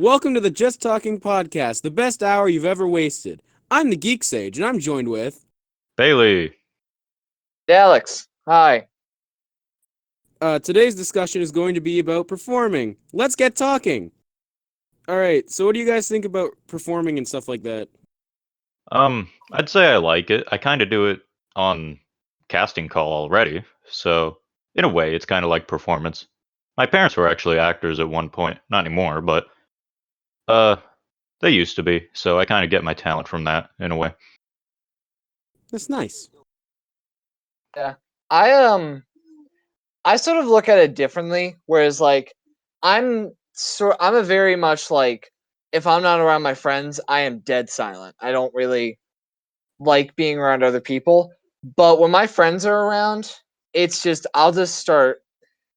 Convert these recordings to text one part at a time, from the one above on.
Welcome to the Just Talking Podcast, the best hour you've ever wasted. I'm the Geek Sage, and I'm joined with... Bailey. Alex, hi. Today's discussion is going to be about performing. Let's get talking! Alright, so what do you guys think about performing and stuff like that? I'd say I like it. I kind of do it on casting call already, so in a way, it's kind of like performance. My parents were actually actors at one point, not anymore, but they used to be, so I kind of get my talent from that in a way. That's nice. Yeah. I sort of look at it differently, whereas like I'm a very much like if I'm not around my friends, I am dead silent. I don't really like being around other people. But when my friends are around, it's just I'll just start.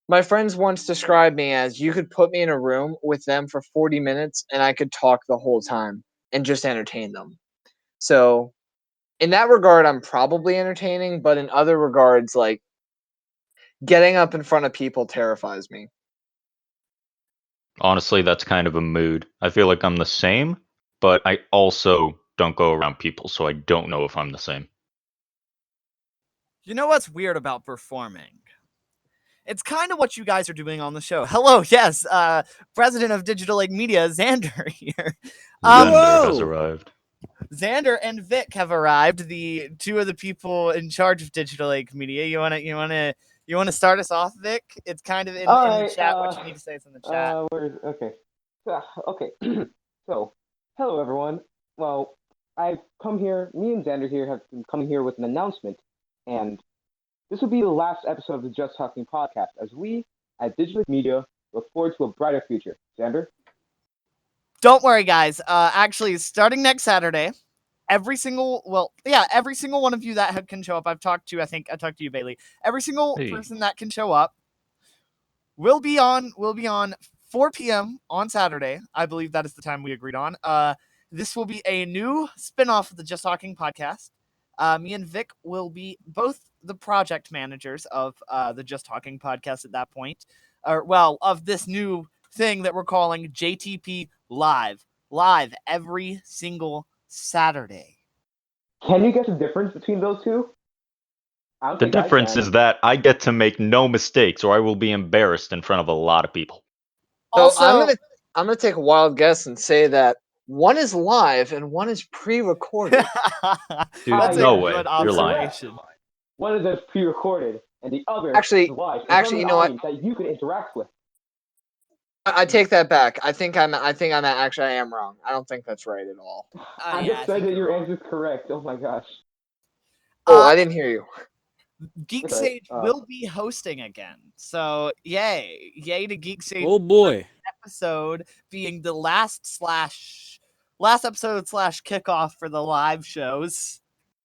My friends once described me as you could put me in a room with them for 40 minutes and I could talk the whole time and just entertain them. So in that regard, I'm probably entertaining, but in other regards, like getting up in front of people terrifies me. Honestly, that's kind of a mood. I feel like I'm the same, but I also don't go around people, so I don't know if I'm the same. You know what's weird about performing? It's kind of what you guys are doing on the show. Hello, yes, President of Digital Lake Media, Xander here. Xander has arrived. Xander and Vic have arrived, the two of the people in charge of Digital Lake Media. You wanna start us off, Vic? It's kind of in the chat. What you need to say is in the chat. Okay. Okay. So, hello everyone. Well, I've come here. Me and Xander here have been coming here with an announcement, and this will be the last episode of the Just Talking podcast, as we at Digital Lake Media look forward to a brighter future. Xander. Don't worry, guys. Actually, starting next Saturday, every single one of you that can show up, I think I talked to you, Bailey. Every single person that can show up will be on 4 p.m. on Saturday. I believe that is the time we agreed on. This will be a new spin-off of the Just Talking podcast. Me and Vic will be both the project managers of the Just Talking podcast at that point. Of this new thing that we're calling JTP Live every single Saturday. Can you guess the difference between those two? The difference is that I get to make no mistakes, or I will be embarrassed in front of a lot of people. So Also, I'm gonna take a wild guess and say that one is live and one is pre-recorded. Dude, that's no a way. good You're lying. observation. One of them is pre-recorded, and the other Actually- is live. actually, you know what? That you can interact with. I take that back. I am wrong. I don't think that's right at all. I Yeah, just I said think that you're your wrong. answer is correct. Oh my gosh. Oh, I didn't hear you. Geek Okay, Sage will be hosting again. So yay to Geek Sage. Oh boy. Episode being the last episode / kickoff for the live shows.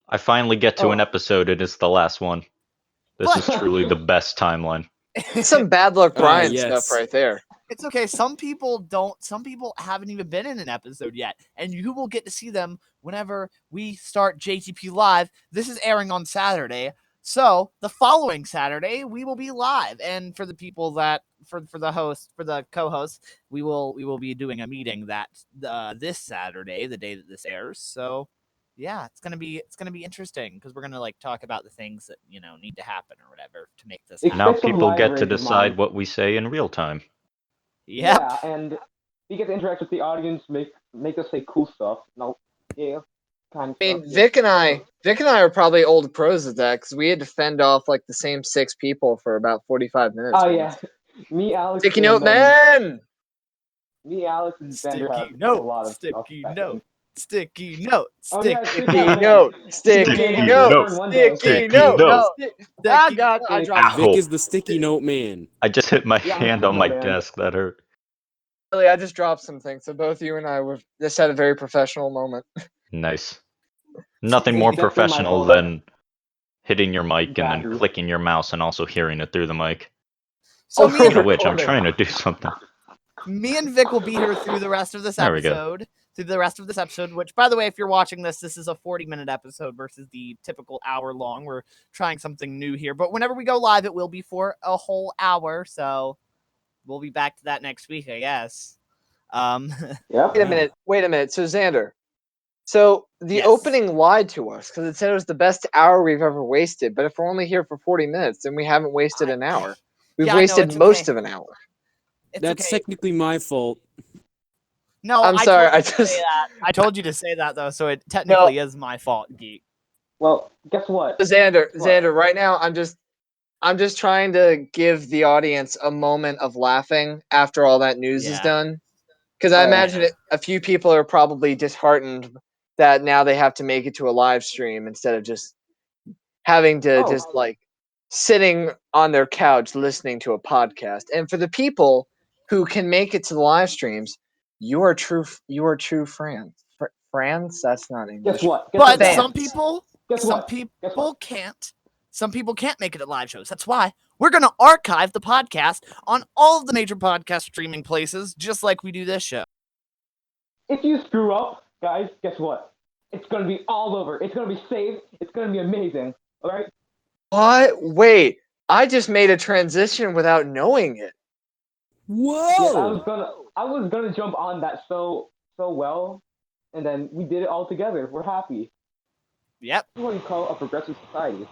I finally get to an episode, and it's the last one. This But- is truly the best timeline. It's some bad luck Brian yes. stuff right there. It's okay. Some people haven't even been in an episode yet, and you will get to see them whenever we start JTP Live. This is airing on Saturday. So the following Saturday we will be live, and for the people that for the co-hosts, we will be doing a meeting that this Saturday, the day that this airs. So yeah, it's gonna be interesting because we're gonna talk about the things that need to happen or whatever to make this happen. Now Expect some people live get to rage of decide mine. what we say in real time. Yep. Yeah, and you get to interact with the audience, make us say cool stuff. No, yeah, kind of. I mean, stuff, Vic and I are probably old pros at that because we had to fend off like the same 6 people for about 45 minutes. Oh yeah, me, Alex. Sticky and, note man. Me, Alex, and Xander have Sticky a lot note, of stuff sticky back note, then. sticky note, Oh, yeah, sticky Sticky note. note. Sticky Sticky note. note. One day. Sticky Sticky note. note. Ah, God, I dropped. Vic is the sticky note man. I just hit my Yeah, I'm hand a on my man. desk. That hurt. Really, I just dropped something. So both you and I just had a very professional moment. Nice. Nothing more Except for my professional phone. than hitting your mic and then Exactly. clicking your mouse and also hearing it through the mic. So Oh, me Speaking and of which, I'm recording. trying to do something. Me and Vic will be here through the rest of this There we go. episode. Through the rest of this episode, which, by the way, if you're watching this is a 40-minute episode versus the typical hour long. We're trying something new here. But whenever we go live, it will be for a whole hour. So we'll be back to that next week, I guess. Yep. Wait a minute. So Xander, so the Yes. opening lied to us because it said it was the best hour we've ever wasted. But if we're only here for 40 minutes, then we haven't wasted an hour. We've Yeah, I know, wasted it's most okay. of an hour. It's That's okay. technically my fault. No, I'm I sorry, told you I to just- say that. I told you to say that though, so it technically is my fault, geek. Well, guess what? Xander, right now I'm just trying to give the audience a moment of laughing after all that news is Yeah. done. Because I Oh. imagine a few people are probably disheartened that now they have to make it to a live stream instead of just having to Oh. just like sitting on their couch listening to a podcast. And for the people who can make it to the live streams, you are true friends. Friends? That's not English. Guess what? Guess But what, guys? some people Guess some what? Guess people what? can't. Some people can't make it at live shows. That's why we're gonna archive the podcast on all of the major podcast streaming places, just like we do this show. If you screw up, guys, guess what? It's gonna be all over. It's gonna be saved. It's gonna be amazing. All right. What? Wait, I just made a transition without knowing it. Whoa! Yeah, I was gonna jump on that so well, and then we did it all together. We're happy. Yep. This is what you call a progressive society.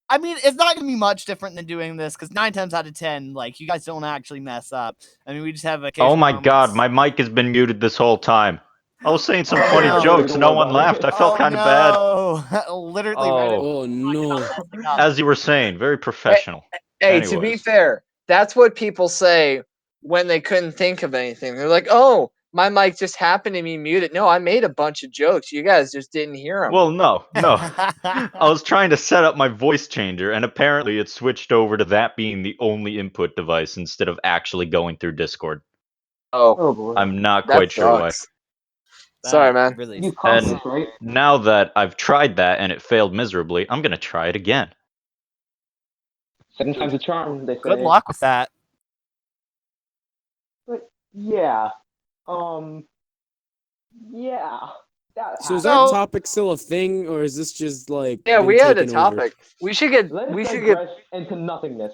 I mean, it's not gonna be much different than doing this because 9 times out of 10, like you guys don't actually mess up. I mean, we just have occasional Oh my moments. god, my mic has been muted this whole time. I was saying some Oh, funny no. jokes, Don't no worry one about it. laughed. I felt kind of bad. bad. Literally, right at Oh no. As you were saying, very professional. Hey, to be Anyways. fair, that's what people say when they couldn't think of anything. They're like, "Oh, my mic just happened to be muted." No, I made a bunch of jokes. You guys just didn't hear them. Well, no. I was trying to set up my voice changer, and apparently it switched over to that being the only input device instead of actually going through Discord. Oh, Oh boy. I'm not that quite sure why. sucks. Sorry, man. Really. You promised, right? Now that I've tried that and it failed miserably, I'm gonna try it again. 7 times a charm, they say. Good luck with that. But yeah, yeah. That So is happened. that topic still a thing, or is this just like Yeah, been we had a taken over? topic. We should get. Let us digress into nothingness,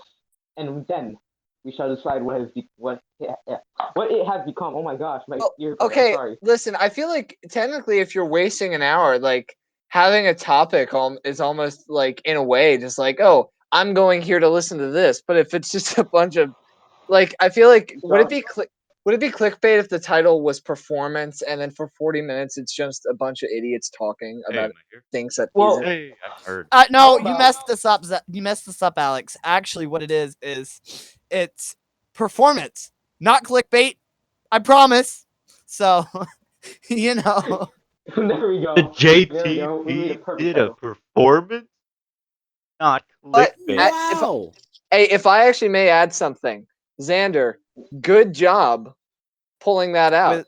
and then we shall decide what it has become. Oh my gosh, my ear. Okay, Sorry. listen. I feel like technically, if you're wasting an hour, like having a topic is almost like in a way just like, oh, I'm going here to listen to this. But if it's just a bunch of like, I feel like would it be clickbait if the title was performance and then for 40 minutes it's just a bunch of idiots talking about things that Well, isn't? Hey, I heard. No, How you about- messed this up. You messed this up, Alex. Actually, what it is it's performance, not clickbait. I promise. So, you know. There we go. The There we go. We made a JTP perfect did a title. performance? Not But clickbait. Wow. Hey, if I actually may add something, Xander, good job pulling that out.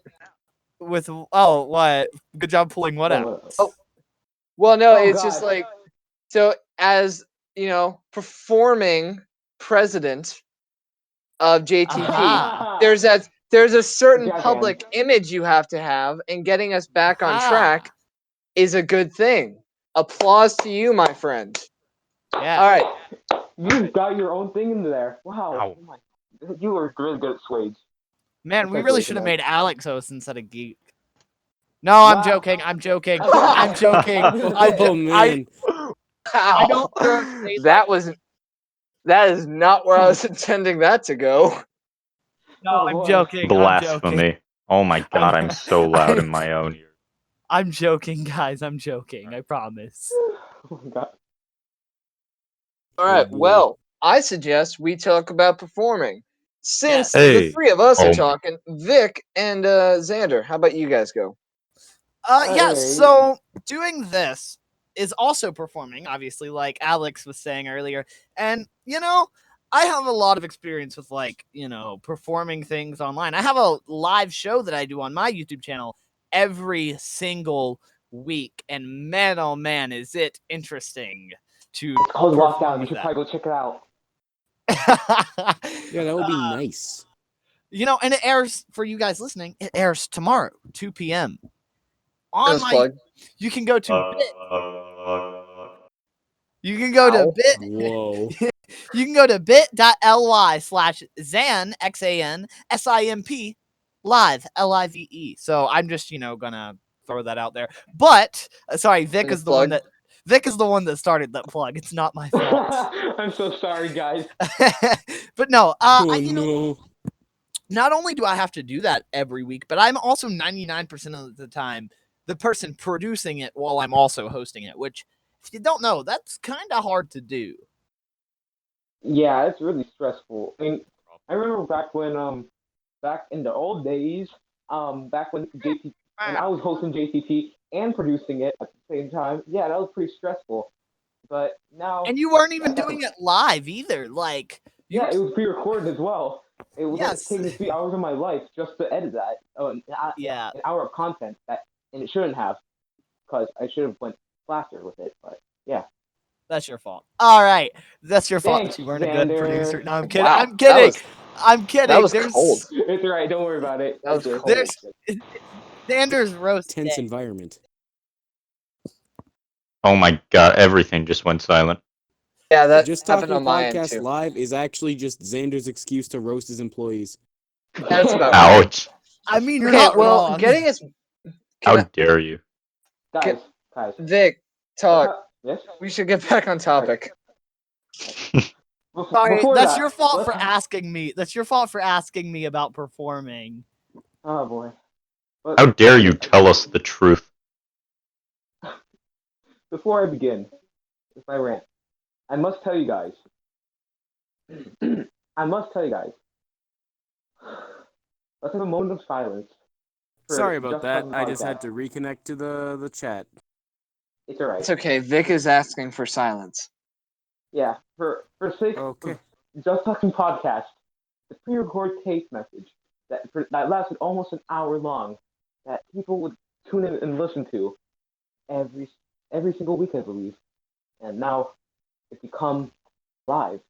With what? Good job pulling what out? Oh, well, no, Oh, it's God. just like so as you know, performing president of JTP. Aha. There's a certain Jazz public image you have to have, and getting us back on Aha. track is a good thing. Applause to you, my friend. Yeah. All right. You got your own thing in there. Wow. Ow. Oh my. You were really good at Swades. Man, we That's really really should have good. made Alex host instead of Geek. No, I'm Wow. joking. I'm joking. Okay. I'm joking. Oh man. I don't want to say That is not where I was intending that to go. No, Oh, I'm boy. joking. I'm joking. Blasphemy. Oh my god, I'm so loud in my own ear. I'm joking, guys. I'm joking. I promise. Oh my God. All right. boy. Well, I suggest we talk about performing. Since Yes. the Hey. three of us Oh are my- talking, Vic and Xander, how about you guys go? Yes. Hey. So doing this is also performing, obviously, like Alex was saying earlier. And I have a lot of experience with performing things online. I have a live show that I do on my YouTube channel every single week, and man, oh man, is it interesting to It's called perform Lockdown. You with should that. probably go check it out. Yeah, that would be nice. And it airs for you guys listening. It airs tomorrow, 2 p.m. on Shameless my. plug. You can go to Bit. You can go to Ow. Bit. Whoa. You can go to bit.ly/Xan, XANSIMP, live, LIVE. So I'm just, gonna throw that out there. But, sorry, Vic is the one that started that plug. It's not my fault. I'm so sorry, guys. But no, Oh no. not only do I have to do that every week, but I'm also 99% of the time the person producing it while I'm also hosting it, which, if you don't know, that's kind of hard to do. Yeah, it's really stressful. I mean, I remember back in the old days, back when I was hosting JTP and producing it at the same time. Yeah, that was pretty stressful. But now, And you weren't even doing it live either. Like, yeah, it was pre-recorded as well. It was Yes. taking 3 hours of my life just to edit that. Yeah. An hour of content and it shouldn't have, because I should have went faster with it. But yeah. That's your fault. All right, that's your fault Thanks, that you weren't a good Xander. producer. No, I'm kidding. Wow, I'm kidding. that I'm kidding. that was There's cold. It's alright. Don't worry about it. That was Okay, cold. There's Xander's roast Tense day. environment. Oh my god, everything just went silent. Yeah, that Just happened talking on my end podcast too. live is actually just Xander's excuse to roast his employees. That's about right. Ouch. I mean, you're Okay, not well, wrong. getting us, How can dare you? guys. Vic, talk. Yes. We should get back on topic. Sorry, Before that's that, your fault let's- for asking me. That's your fault for asking me about performing. Oh boy. But How dare you tell us the truth? before I begin with my rant, I must tell you guys. Let's have a moment of silence. for Sorry about Just that. Talking I just Podcast. had to reconnect to the chat. It's alright. It's okay. Vic is asking for silence. Yeah, for sake Okay. of Just Talking Podcast, the pre-record tape message that lasted almost an hour long, that people would tune in and listen to every single week, I believe, and now it's become live,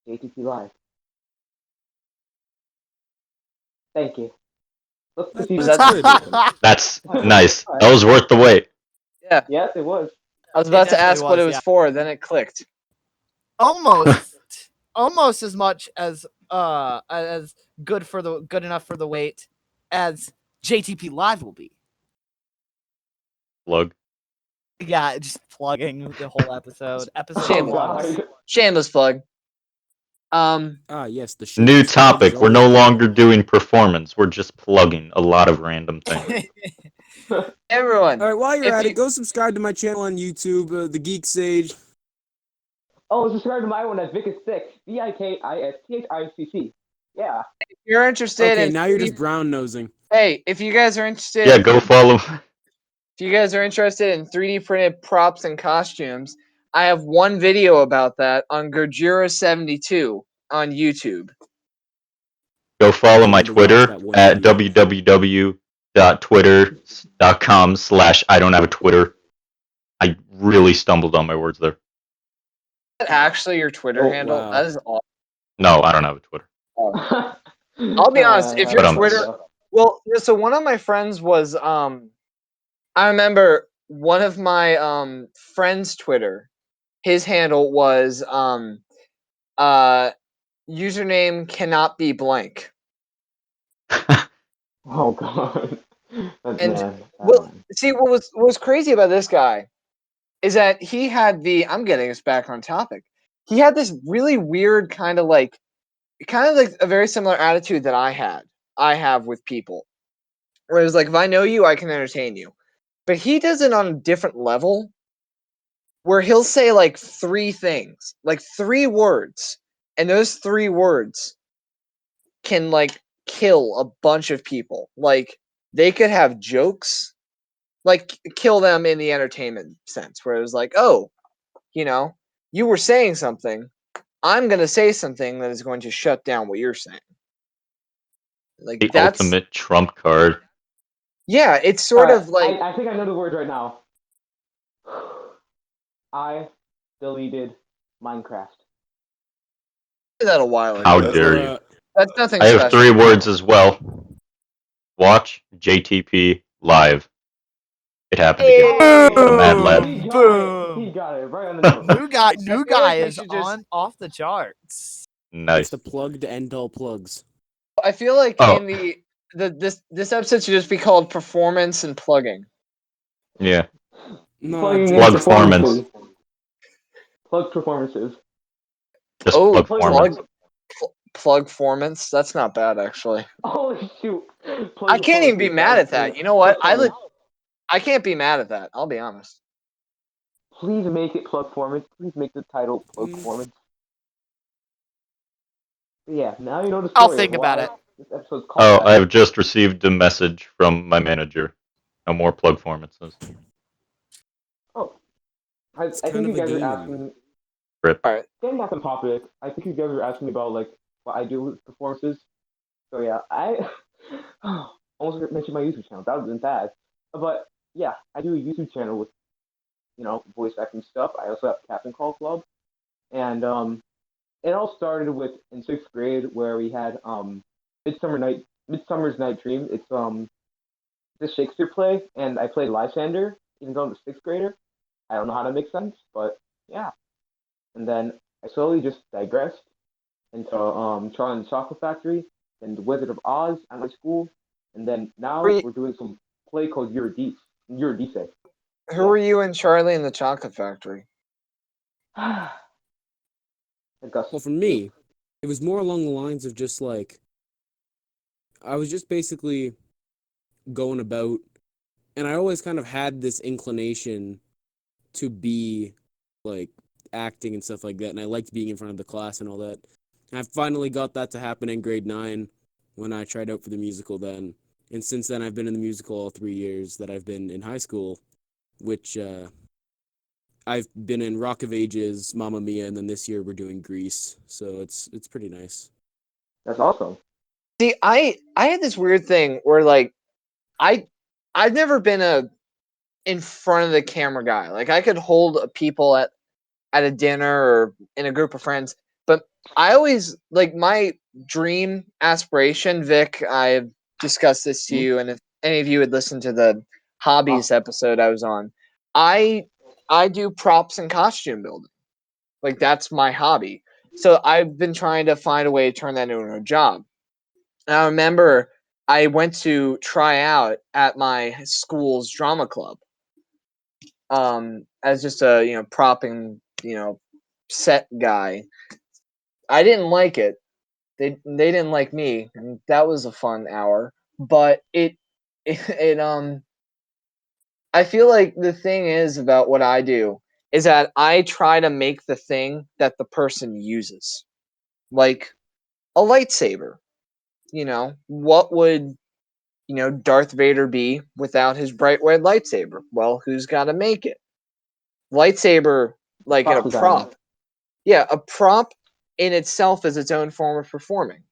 JTP Live. Thank you. Let's proceed. Was with that- the- That's nice. That was worth the wait. Yeah, Yes, it was. I was about to definitely ask what was, it was yeah. for, then it clicked. Almost as much as good enough for the wait as JTP Live will be. Plug. Yeah, just plugging the whole episode. Episode Shameless. one. Shameless plug. Ah, yes, the New shameless plug is topic. We're no always- longer doing performance. We're just plugging a lot of random things. Everyone. All right, while you're If at you- it, go subscribe to my channel on YouTube, The Geek Sage. Oh, subscribe to my one at Vic is Thick. VIKISTHICC. Yeah. If you're interested Okay, in now you're 3D just brown nosing. Hey, if you guys are interested Yeah, go follow. if you guys are interested in 3D printed props and costumes, I have one video about that on Gurjira72 on YouTube. Go follow my I had to watch Twitter that one at video. www.twitter.com/I don't have a Twitter. I really stumbled on my words there. Is that actually your Twitter Oh, handle? wow. That is awesome. No, I don't have a Twitter. I'll be honest, if your But I'm- Twitter Well, yeah, so one of my friends was I remember one of my friends' Twitter, his handle was username cannot be blank. Oh god. That's And- mad. Well, see what was crazy about this guy is that he had I'm getting us back on topic. He had this really weird kind of like a very similar attitude that I have with people. Whereas like if I know you, I can entertain you. But he does it on a different level where he'll say like three things, like three words, and those three words can like kill a bunch of people. Like they could have jokes, like kill them in the entertainment sense, where it was like, oh, you were saying something. I'm gonna say something that is going to shut down what you're saying. Like The that's ultimate trump card. yeah, it's sort of like I think I know the word right now. I deleted Minecraft. I did that a while ago. How dare you? That's nothing I have special. 3 words as well. Watch JTP live. It happened again. The Mad Lab. Boom. He got it right on the nose. New feel guy like we is should just- on off the charts. Nice. It's the plug to end all plugs. I feel like Oh. in this episode should just be called performance and plugging. Yeah. No, Plugging in Plug performances. Plug performances. Just Oh, Plugformance. Plugformance. That's not bad actually. Holy shoot! I can't even be mad at that. You know what? I can't be mad at that. I'll be honest. Please make it Plugformance. Please make the title Plugformance. Yeah, now you know the story. I'll think of about why it. This episode's called Oh, that. I have just received a message from my manager. No more Plugformances. Oh, I It's think kind you of a guys are game. asking. Rip. All right. Getting back on topic, I think you guys are asking me about like what I do with performances. So yeah, I almost mentioned my YouTube channel. That would have been bad, but yeah, I do a YouTube channel with voice acting stuff. I also have Captain Call Club, and it all started with in sixth grade where we had Midsummer's Night Dream. It's this Shakespeare play, and I played Lysander, even though I'm a sixth grader. I don't know how to make sense, but yeah. And then I slowly just digressed into Charlie and the Chocolate Factory and The Wizard of Oz at my school, and then now we're doing some play called Eurydice. Eurydice. Who were you in Charlie and the Chocolate Factory? Well, for me, it was more along the lines of just like I was just basically going about, and I always kind of had this inclination to be like acting and stuff like that, and I liked being in front of the class and all that. And I finally got that to happen in grade 9 when I tried out for the musical then. And since then, I've been in the musical all 3 years that I've been in high school, which I've been in Rock of Ages, Mamma Mia, and then this year we're doing Grease. So it's pretty nice. That's awesome. See, I had this weird thing where like I've never been a in front of the camera guy. Like I could hold people at a dinner or in a group of friends, but I always like my dream aspiration, Vic, I've discussed this to you, and if any of you had listened to the hobbies episode I was on, I do props and costume building. Like that's my hobby. So I've been trying to find a way to turn that into a job. And I remember I went to try out at my school's drama club as just a propping set guy. I didn't like it. They didn't like me, and that was a fun hour. But it I feel like the thing is about what I do is that I try to make the thing that the person uses, like a lightsaber. What would Darth Vader be without his bright red lightsaber? Well, who's got to make it? Lightsaber, like in a prop. Yeah, a prop in itself is its own form of performing.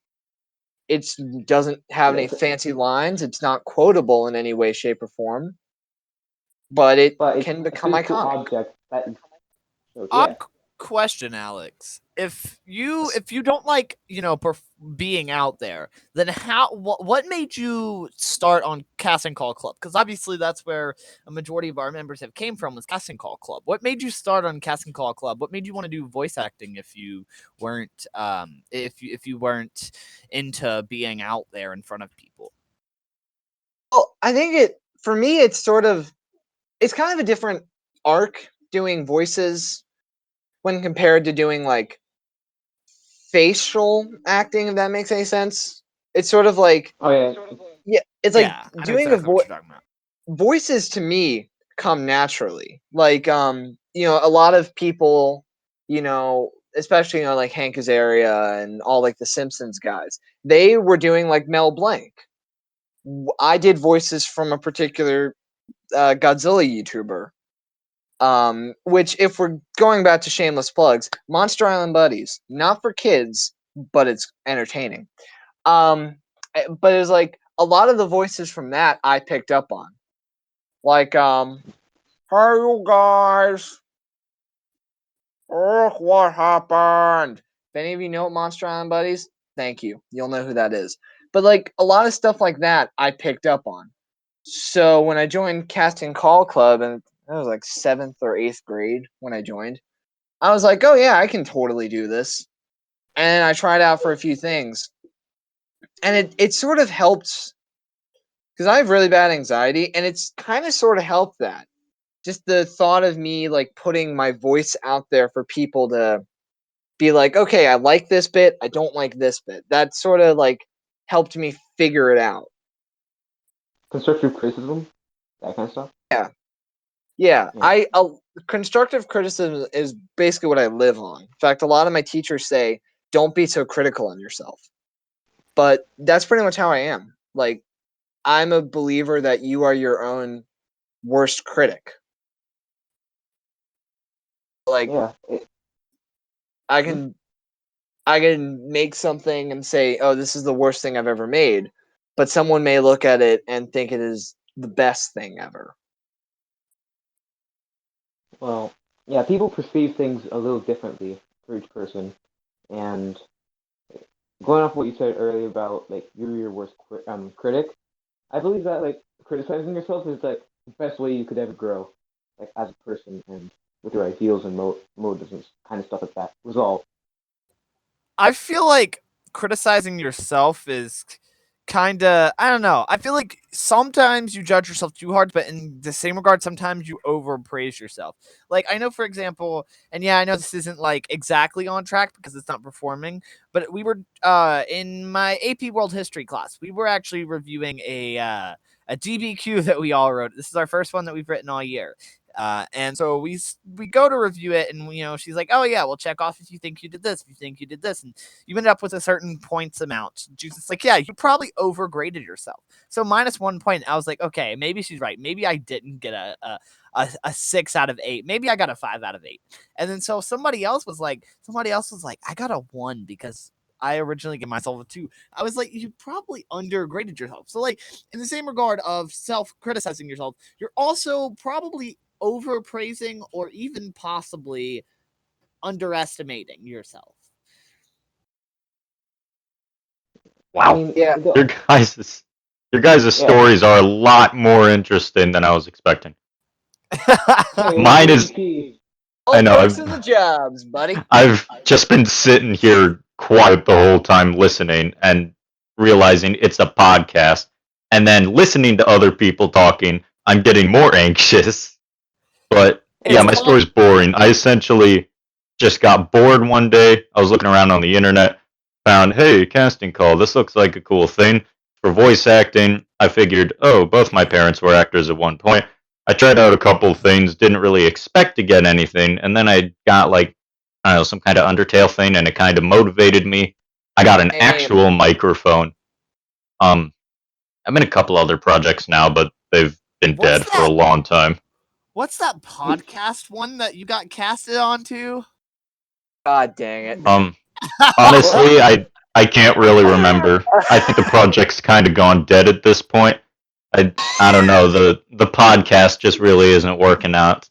It doesn't have any fancy lines. It's not quotable in any way, shape, or form. But it can become iconic. Object that, Odd question, Alex. If you don't like being out there, then what made you start on Casting Call Club? Because obviously that's where a majority of our members have came from, was Casting Call Club. What made you start on Casting Call Club? What made you want to do voice acting if you weren't if you weren't into being out there in front of people? Well, I think for me it's kind of a different arc doing voices when compared to doing like facial acting, if that makes any sense. It's sort of like it's like doing exactly a voice. What you're talking about. Voices to me come naturally. Like a lot of people, especially like Hank Azaria and all like the Simpsons guys, they were doing like Mel Blanc. I did voices from a particular Godzilla YouTuber. Which, if we're going back to shameless plugs, Monster Island Buddies, not for kids, but it's entertaining. But it's like a lot of the voices from that I picked up on, like hey you guys, oh what happened? If any of you know Monster Island Buddies, thank you. You'll know who that is. But like a lot of stuff like that, I picked up on. So when I joined Casting Call Club, and I was like 7th or 8th grade when I joined. I was like, oh yeah, I can totally do this. And I tried out for a few things. And it sort of helped because I have really bad anxiety, and it's kind of sort of helped that. Just the thought of me like putting my voice out there for people to be like, okay, I like this bit, I don't like this bit. That sort of like helped me figure it out. Constructive criticism, that kind of stuff. Yeah. Constructive criticism is basically what I live on. In fact, a lot of my teachers say, don't be so critical on yourself. But that's pretty much how I am. Like, I'm a believer that you are your own worst critic. Like, Yeah. I can make something and say, "Oh, this is the worst thing I've ever made," but someone may look at it and think it is the best thing ever. Well, yeah, people perceive things a little differently for each person, and going off what you said earlier about like you're your worst critic, I believe that like criticizing yourself is like the best way you could ever grow, like as a person and with your ideals and motives and kind of stuff like that. Was all. I feel like criticizing yourself is kind of, I don't know. I feel like sometimes you judge yourself too hard, but in the same regard, sometimes you overpraise yourself. Like, I know, for example, and yeah, I know this isn't like exactly on track because it's not performing, but we were in my AP World History class, we were actually reviewing a DBQ that we all wrote. This is our first one that we've written all year. And so we go to review it, and she's like, "Oh yeah, we'll check off if you think you did this, if you think you did this, and you ended up with a certain points amount." It's like, "Yeah, you probably overgraded yourself." So -1 point. I was like, "Okay, maybe she's right. Maybe I didn't get a 6 out of 8. Maybe I got a 5 out of 8." And then so somebody else was like, "I got a 1 because I originally gave myself a 2." I was like, "You probably undergraded yourself." So like, in the same regard of self-criticizing yourself, you're also probably overpraising or even possibly underestimating yourself. Wow. I mean, Yeah. Your guys' stories are a lot more interesting than I was expecting. Mine is. All I know. perks of the jobs, buddy. I've just been sitting here quiet the whole time listening and realizing it's a podcast, and then listening to other people talking, I'm getting more anxious. But yeah, my story's boring. I essentially just got bored one day. I was looking around on the internet, found, hey, casting call. This looks like a cool thing. For voice acting, I figured, oh, both my parents were actors at one point. I tried out a couple things, didn't really expect to get anything, and then I got like, I don't know, some kind of Undertale thing, and it kind of motivated me. I got an actual microphone. I'm in a couple other projects now, but they've been dead for a long time. What's that podcast one that you got casted onto? God dang it. Honestly, I can't really remember. I think the project's kind of gone dead at this point. I don't know. The podcast just really isn't working out.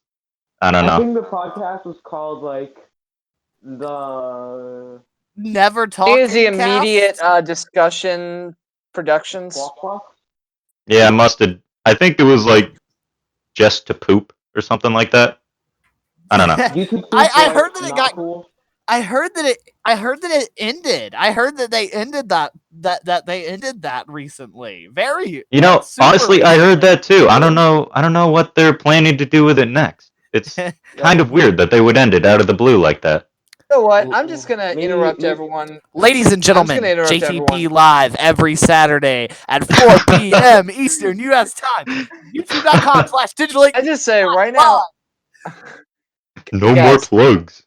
I don't know. I think the podcast was called like the Never Talking. Is the immediate discussion productions? Yeah, it must have. I think it was like Just to Poop or something like that. I don't know. I heard that it got. Cool. I heard that it ended. I heard that they ended that they ended that recently. Very. Honestly, I heard that too. I don't know what they're planning to do with it next. It's kind of weird that they would end it out of the blue like that. You know what? I'm just gonna interrupt everyone. Ladies and gentlemen, JTP Live every Saturday at 4 p.m. Eastern U.S. time. YouTube.com/digital. I just say right now. No more plugs.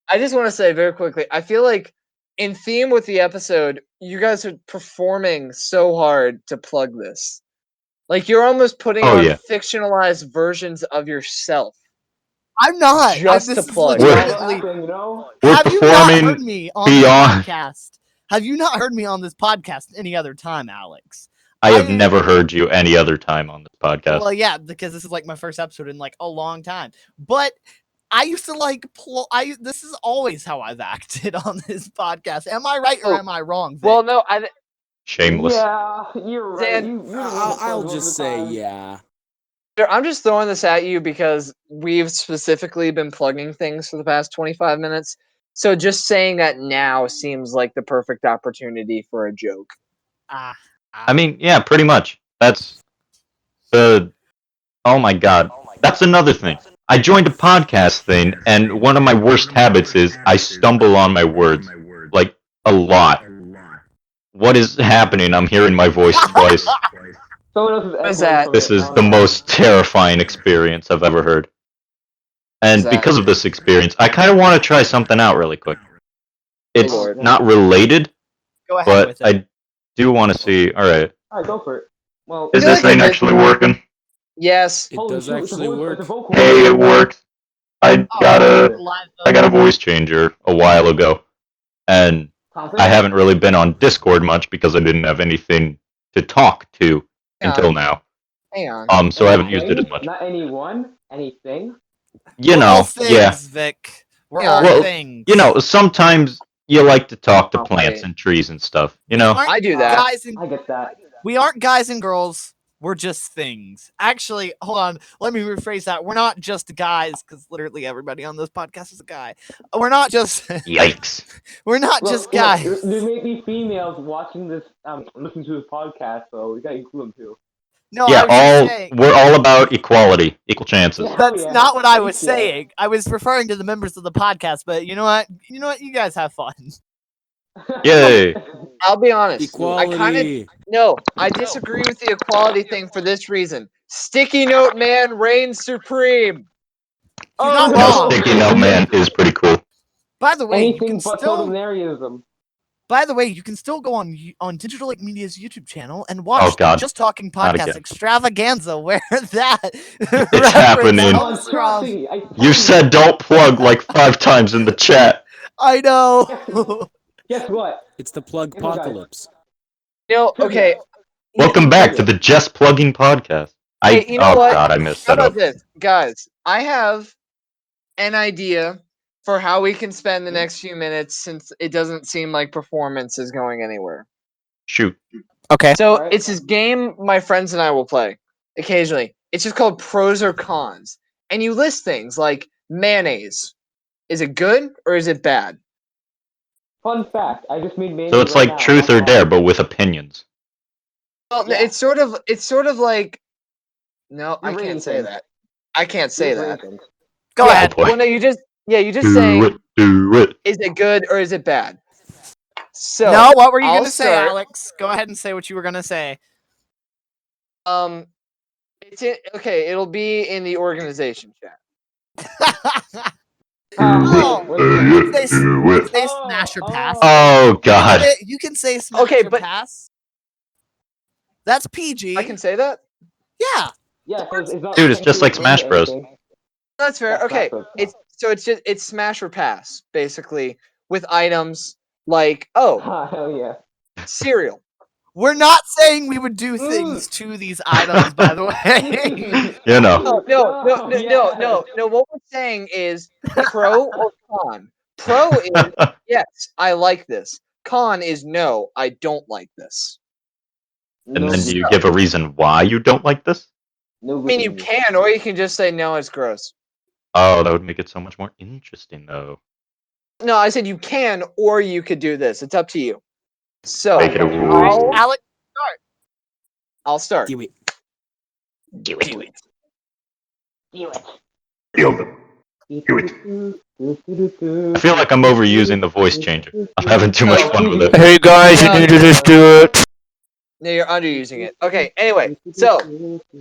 I just want to say very quickly, I feel like in theme with the episode, you guys are performing so hard to plug this. Like you're almost putting on fictionalized versions of yourself. I'm not. Just to plug. Have you not heard me on this podcast? Have you not heard me on this podcast any other time, Alex? I have never heard you any other time on this podcast. Well, yeah, because this is like my first episode in like a long time. But I used to like this is always how I've acted on this podcast. Am I right or am I wrong, Vic? Well, no, Shameless. Yeah, you're right. I'll just say yeah. I'm just throwing this at you because we've specifically been plugging things for the past 25 minutes. So just saying that now seems like the perfect opportunity for a joke. I mean, yeah, pretty much. That's the. Oh my god. That's another thing. I joined a podcast thing, and one of my worst habits is I stumble on my words. Like, a lot. What is happening? I'm hearing my voice twice. Someone else is What is echoing that? from This it. is the most terrifying experience I've ever heard. And because of this experience, I kind of want to try something out really quick. It's Lord. not related, Go ahead but with it. I do want to see. Alright. Alright, go for it. Well, Is feel this like thing if it- actually working? Yes. It holy does shoot, it's a actually voice- work. it's a vocal. Hey, it works. I got a Live I got a voice changer a while ago, and I haven't really been on Discord much because I didn't have anything to talk to until now. Hang on. So I haven't used it as much. Not anyone, anything. You We're all know, things, yeah. Vic. We're Yeah. all Well, things. you know, sometimes you like to talk to Oh, plants wait. and trees and stuff. You We know, aren't I do that. Guys and, I get that. we aren't guys and girls. We're just things. Actually, hold on. Let me rephrase that. We're not just guys, because literally everybody on this podcast is a guy. We're not just. yikes. We're not Look, just guys. look, there may be females watching this, listening to this podcast, so we gotta include them too. No, Yeah, I was just saying. we're all about equality, equal chances. Yeah. That's yeah. not what I was Thank you. saying. I was referring to the members of the podcast. But you know what? You guys have fun. Yay! I'll be honest. Equality. I disagree with the equality thing for this reason. Sticky Note Man reigns supreme. You're not You no. know, wrong. Sticky Note Man is pretty cool. By the way, you Anything can but still. totalitarianism. By the way, you can still go on Digital Lake Media's YouTube channel and watch Oh, the God. Just Talking Not Podcast again. Extravaganza, where that It's reference happening. comes from. You said don't plug like 5 times in the chat. I know. Guess what? It's the plug Hey, look, guys. apocalypse. Okay. Welcome back to the Just Plugging Podcast. Hey, you know oh what? god, I messed How that up. about this, guys? I have an idea for how we can spend the next few minutes, since it doesn't seem like performance is going anywhere. Shoot. Okay. So Alright. it's this game my friends and I will play occasionally. It's just called Pros or Cons, and you list things like mayonnaise. Is it good or is it bad? Fun fact: I just made mayonnaise. So it's right like now. truth or dare, but with opinions. Well, Yeah. it's sort of like. No, I You're rating can't say things. that. I can't say You're that. rating things. Go Yeah, ahead. boy. Well, no, you just Do saying, it, do it. is it good or is it bad? So No, what were you I'll going to say, start. Alex? Go ahead and say what you were going to say. Okay. It'll be in the organization chat. Oh, What is you it? can say, Do you it. can say smash or pass. Oh god. You can say smash Okay, or but- pass. That's PG. I can say that. Yeah. Yeah, so it's not Dude, it's just like technically Smash Bros. anything. That's fair. Yeah, Okay, Smash Bros. it's smash or pass basically with items like oh Hell yeah. cereal. We're not saying we would do things to these items, by the way. You know. No. What we're saying is pro or con. Pro is yes, I like this. Con is no, I don't like this. And then do you give a reason why you don't like this? No I mean, you can, or you can just say no, it's gross. Oh, that would make it so much more interesting though. No, I said you can, or you could do this. It's up to you. So Make it a rule. Alex, I'll start. Do it. Do it. Do it. I feel like I'm overusing the voice changer. I'm having too much fun with it. hey guys, you need to just do it. No, you're underusing it. Okay, anyway, so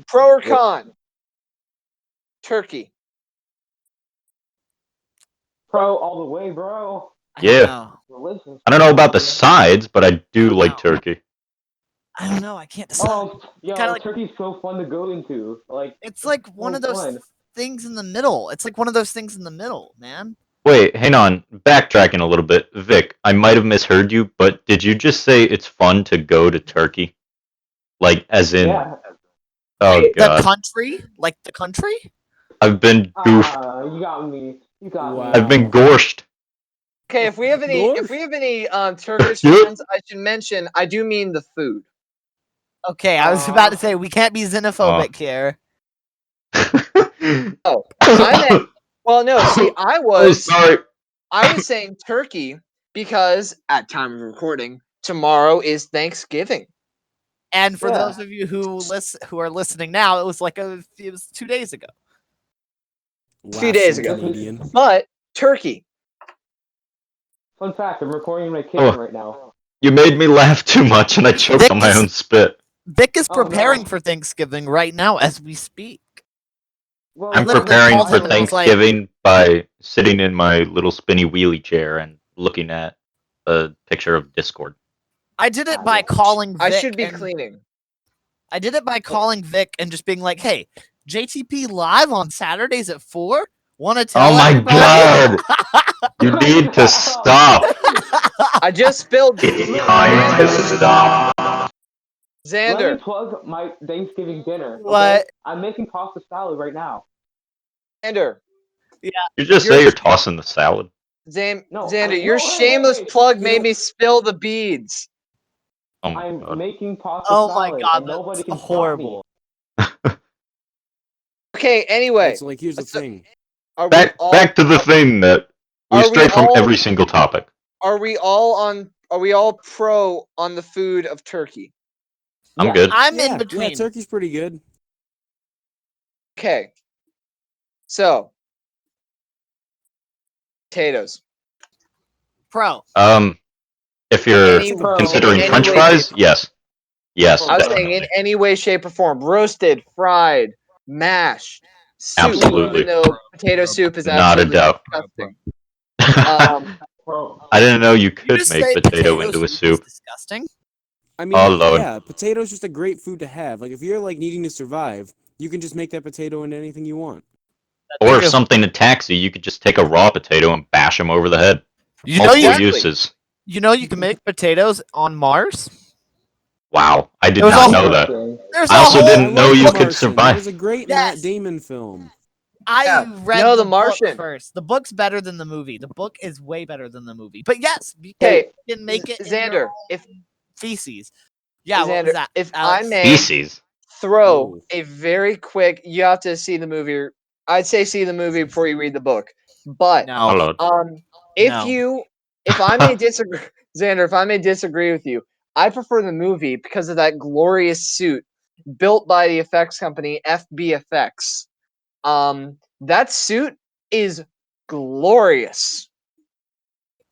pro or con? Turkey. Pro all the way, bro. Yeah. Delicious. I don't know about the sides, but I do like turkey. I don't know. I can't decide. Oh, yo, Kinda like- turkey's so fun to go into. Like, It's like one of those fun. things in the middle. It's like one of those things in the middle, man. Wait, hang on. Backtracking a little bit. Vic, I might have misheard you, but did you just say it's fun to go to Turkey? Like, as in... yeah. Oh, The God. country? Like the country? I've been goofed. You got me. You got Wow. me. I've been gorshed. Okay, if we have any Turkish Yeah. fans, I should mention I do mean the food. Okay, I was about to say we can't be xenophobic here. Oh, I meant. Well, no. See, Oh, sorry. I was saying turkey because at time of recording, tomorrow is Thanksgiving. And for Yeah. those of you who are listening now, it was 2 days ago. A few days Laughs ago. Canadian. But turkey. Fun fact: I'm recording in my kitchen right now. You made me laugh too much, and I choked on my own spit. Vic is Oh, no. preparing for Thanksgiving right now as we speak. Well, I'm literally preparing called for him and was like- Thanksgiving by sitting in my little spinny wheelie chair and looking at a picture of Discord. I did it Ah, by yeah. calling Vic. I should be and- cleaning. I did it by calling Vic and just being like, "Hey, JTP live on Saturdays at 4? Want to tell Oh my everybody?" god! You need to stop. I just spilled. It's time to stop. Let Xander. me plug my Thanksgiving dinner. Okay? What? I'm making pasta salad right now. Xander. You just say you're tossing the salad. No, Xander, your no, hey, shameless hey, plug you made know- me spill the beads. Oh my I'm god. making pasta Oh salad. my god, and nobody that's can stop horrible. Okay, anyway. So, like, here's the thing. Are we Back all to the thing that we are we stray from all- every single topic. are we all pro on the food of turkey? I'm Yeah. good. I'm Yeah, in between. yeah, turkey's pretty good. Okay. So potatoes. Pro. If you're Any- considering any French way, fries, shape- yes. Yes, I was saying in definitely. any way, shape, or form. Roasted, fried, mashed, soup. Absolutely. Even though potato soup is Not a absolutely doubt. disgusting. Bro, I didn't know you You could just make say potato into a is soup. disgusting. I mean, Oh, Lord. yeah, potato's just a great food to have. Like, if you're, like, needing to survive, you can just make that potato into anything you want. Or if something attacks you, you could just take a raw potato and bash them over the head. You know Multiple Exactly. uses. you can make potatoes on Mars. Wow, I did It was not a know that. There's I a also whole didn't know love you The could Martian. That was survive. a great Yes. Matt Damon film. I Yeah. read No, the The Martian. book first. The book's better than the movie. The book is way better than the movie. But yes, because Okay, you can make it in Xander, your if feces. Yeah, what was Xander, that? if Alex? I may Feces. throw Whoa. a very quick, you have to see the movie. I'd say see the movie before you read the book. But No. Hello. if I may disagree, Xander, if I may disagree with you, I prefer the movie because of that glorious suit built by the effects company FBFX. That suit is glorious.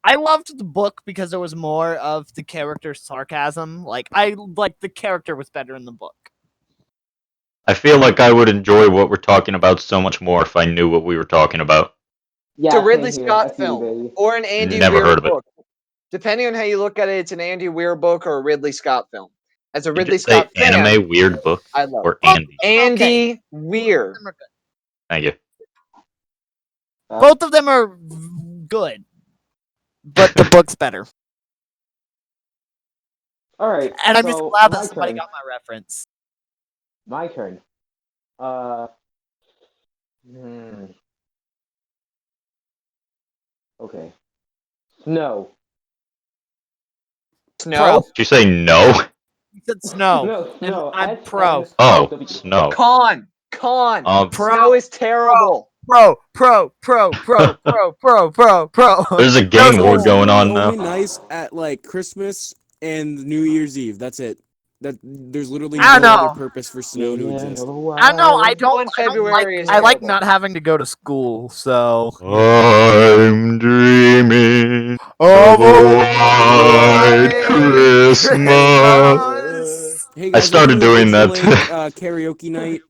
I loved the book because there was more of the character's sarcasm. The character was better in the book. I feel like I would enjoy what we're talking about so much more if I knew what we were talking about. It's yeah, a Ridley same here. Scott I feel you, film baby. or an Andy Never Weir heard of it. book. Depending on how you look at it, it's an Andy Weir book or a Ridley Scott film. As a Did Ridley you say Scott fan, anime weird book I love or it. Andy? Andy Weir. Them are good. Thank you. Both of them are good, but the book's better. All right. And I'm just so glad my that somebody turn. got my reference. My turn. Hmm. Okay. Snow. Snow. Did you say no? You said snow. No, snow. I'm S-N- pro. Oh, W. snow. Con. Snow is terrible. Pro. There's a gang Snow's war cool. going on Only now. nice at, like, Christmas and New Year's Eve. That's it. There's literally I no know. other purpose for snow to exist. I know. I Snow in don't February like. is I like terrible. not having to go to school. So. I'm dreaming Oh, of a white Christmas. Hey I guys, started we're doing doing Digital that. Lake, karaoke night.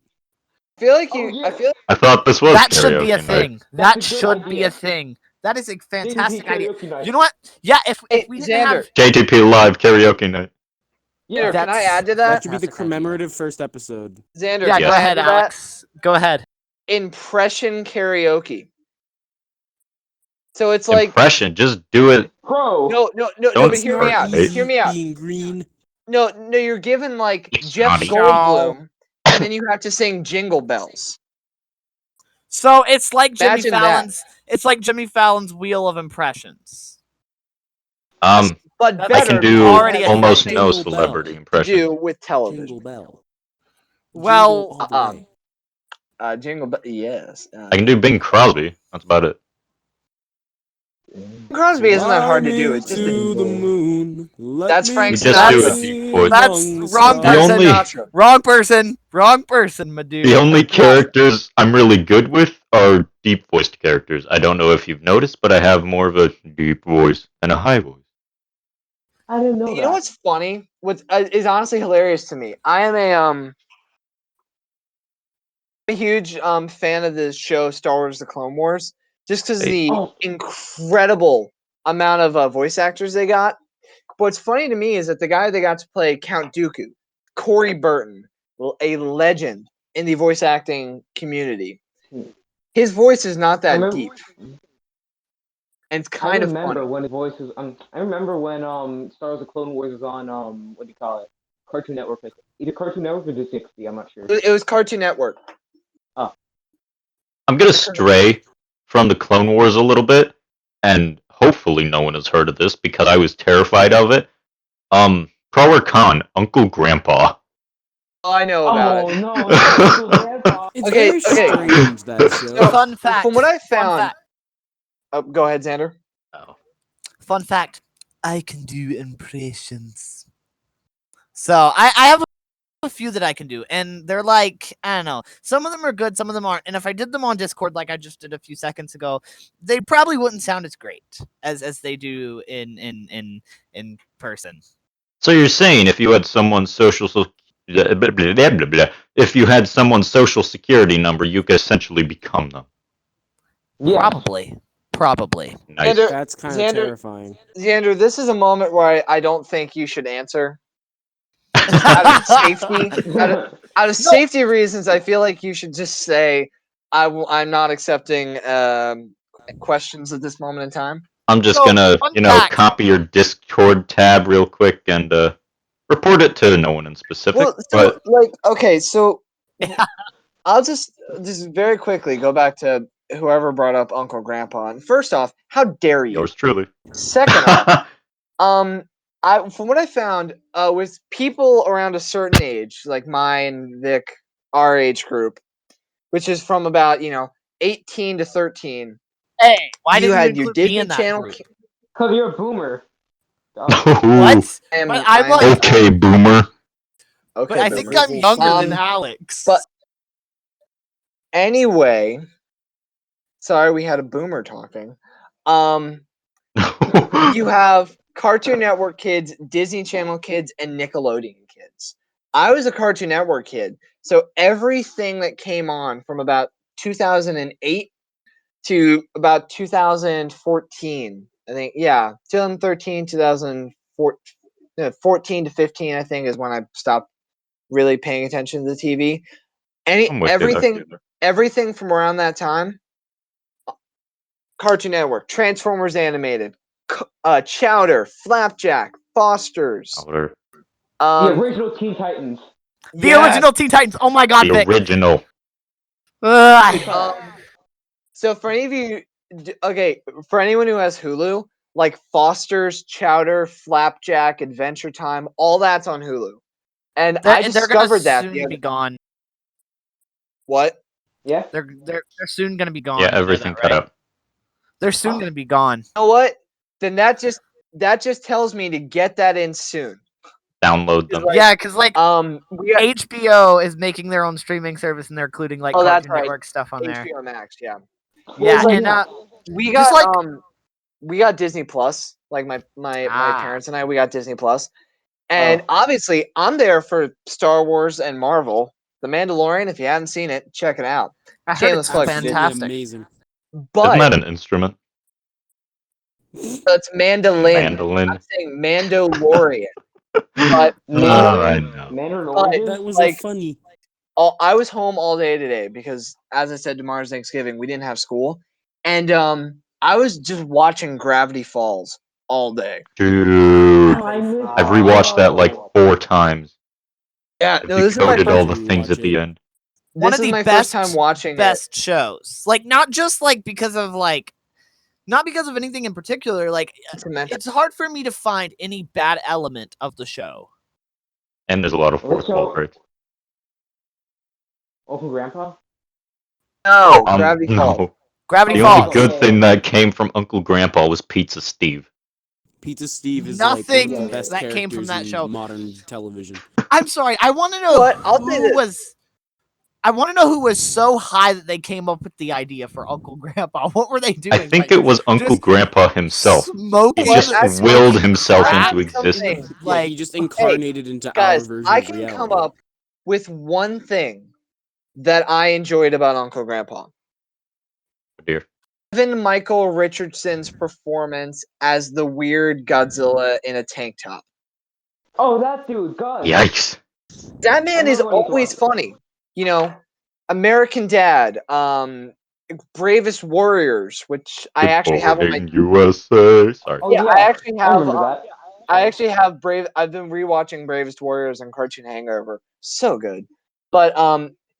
I feel like Oh, yeah. I feel I thought this was That should be a karaoke night. thing. That's That a good should be idea. a thing. That is a JTP fantastic idea. karaoke night. You know what? Yeah, if Hey, we didn't have Xander. JTP live karaoke night. Yeah. Xander, can I That's- add to That that? should be the Fantastic idea. commemorative first episode. Xander, Yeah, can go I ahead, add to that? Alex. Go ahead. Impression karaoke. So it's like Impression, just do it. Pro. no, Don't but hear me start, out. mate. Hear me out. Being green. No, you're given like It's Jeff naughty. Goldblum, and then you have to sing Jingle Bells. So it's like Jimmy Imagine that. Fallon's. It's like Jimmy Fallon's Wheel of Impressions. Um, But That's better. I can because do it already has a almost nothing no Jingle celebrity bell. to impression. do with television. Jingle bell. Well, Jingle all the way. Jingle Bell. Yes. I can do Bing Crosby. That's about it. Crosby isn't that hard to do. Fly It's just me to the moon. That's Frank You just do Sinatra. a deep voice. That's among the wrong The stars. person. only- Wrong person, my dude. The only characters I'm really good with are deep voiced characters. I don't know if you've noticed, but I have more of a deep voice and a high voice. I didn't know You that. know what's funny? What is honestly hilarious to me? I am a huge fan of the show Star Wars: The Clone Wars, just because Hey. the Oh. incredible amount of voice actors they got. What's funny to me is that the guy they got to play Count Dooku, Corey Burton, a legend in the voice acting community. His voice is not I that remember, deep, and it's kind of funny. when his voice was. I remember when Star Wars: The Clone Wars was on what do you call it? Cartoon Network. Either Cartoon Network or Disney XD. I'm not sure. It was Cartoon Network. I'm gonna stray from the Clone Wars a little bit, and hopefully no one has heard of this because I was terrified of it. Crawler Khan, Uncle Grandpa. Oh, I know about Oh it. no, not Uncle Grandpa. It's Okay, very okay. strange, that show. So, Fun fact. From what I Fun found, fact. oh, go ahead, Xander. Oh. Fun fact. I can do impressions. So I have a few that I can do, and they're like, I don't know. Some of them are good, some of them aren't. And if I did them on Discord like I just did a few seconds ago, they probably wouldn't sound as great as they do in person. So you're saying if you had someone's if you had someone's social security number, you could essentially become them. Yeah. Probably. Nice. Xander, That's kind of Xander, terrifying. Xander, this is a moment where I don't think you should answer. Out of safety, out of safety reasons, I feel like you should just say, I'm not accepting questions at this moment in time. I'm just So, gonna, fun fact. copy your Discord tab real quick and report it to no one in specific. Well, so okay, so I'll just very quickly go back to whoever brought up Uncle Grandpa. And first off, how dare you? Yours truly. Second off, from what I found, with people around a certain age, like mine, Vic, our age group, which is from about 18 to 13. Hey, why You did you had your include me Disney in that Channel. group? Cause you're a boomer. What? I'm like- Okay, boomer. Okay, But I think boomer. I'm younger than Um, Alex. but anyway, sorry, we had a boomer talking. You have Cartoon Network kids, Disney Channel kids, and Nickelodeon kids. I was a Cartoon Network kid, so everything that came on from about 2008 to about 2014, I think, 2013, 2014 to 15, I think, is when I stopped really paying attention to the TV. I'm with you there. Everything from around that time, Cartoon Network, Transformers Animated, Chowder, Flapjack, Foster's, Powder. The original Teen Titans. The original Teen Titans. Oh my god, The Vic. original. So for any of you, okay, for anyone who has Hulu, like Foster's, Chowder, Flapjack, Adventure Time, all that's on Hulu. And I discovered that soon be gone. What? Yeah. They're soon gonna be gone. Yeah, everything cut out. They're soon gonna be gone. You know what? Then that just tells me to get that in soon. Download them. Yeah, because we got HBO is making their own streaming service and they're including like that's Cartoon right. Network stuff on there. HBO Max, yeah. Yeah, Well, and we just got we got Disney Plus. Like my Ah. parents and I, we got Disney Plus. And obviously, I'm there for Star Wars and Marvel. The Mandalorian, if you haven't seen it, check it out. I heard Shameless it's plug. Absolutely fantastic. amazing. But Isn't that an instrument? it's mandolin. Mandolin. I'm saying Mandalorian. But I know. Mandalorian. That was like- a funny. I was home all day today because, as I said, tomorrow's Thanksgiving. We didn't have school, and I was just watching Gravity Falls all day. Dude. I missed I've rewatched that like 4 times. Yeah, I've no, this is my decoded all the first things at rewatch the it. end. One This of is the my best- first time watching best shows. Like not just like because of like not because of anything in particular. Like it. it's hard for me to find any bad element of the show. And there's a lot of fourth Also- wall breaks. Uncle Grandpa. No, Gravity Falls. No. Gravity The Falls. only good thing that came from Uncle Grandpa was Pizza Steve. Pizza Steve is Nothing like one of the best that came from characters that in show. modern television. I'm sorry. I want to know What? I'll say who this. was. I want to know who was so high that they came up with the idea for Uncle Grandpa. What were they doing? I think it was Uncle just Grandpa himself. smoking. He just That's willed smoking himself crack into something. existence. Yeah, Like, he just incarnated into our Guys, version I of can reality. come up with one thing that I enjoyed about Uncle Grandpa. Oh, dear. Evan Michael Richardson's performance as the weird Godzilla in a tank top. Oh, that dude, God. Yikes. That man is remember when he always saw funny. You know, American Dad, Bravest Warriors, which I actually have on my. Reporting USA. Sorry. Oh Yeah, yeah, I actually I have. remember that. I actually have Brave. I've been rewatching Bravest Warriors and Cartoon Hangover. So good, but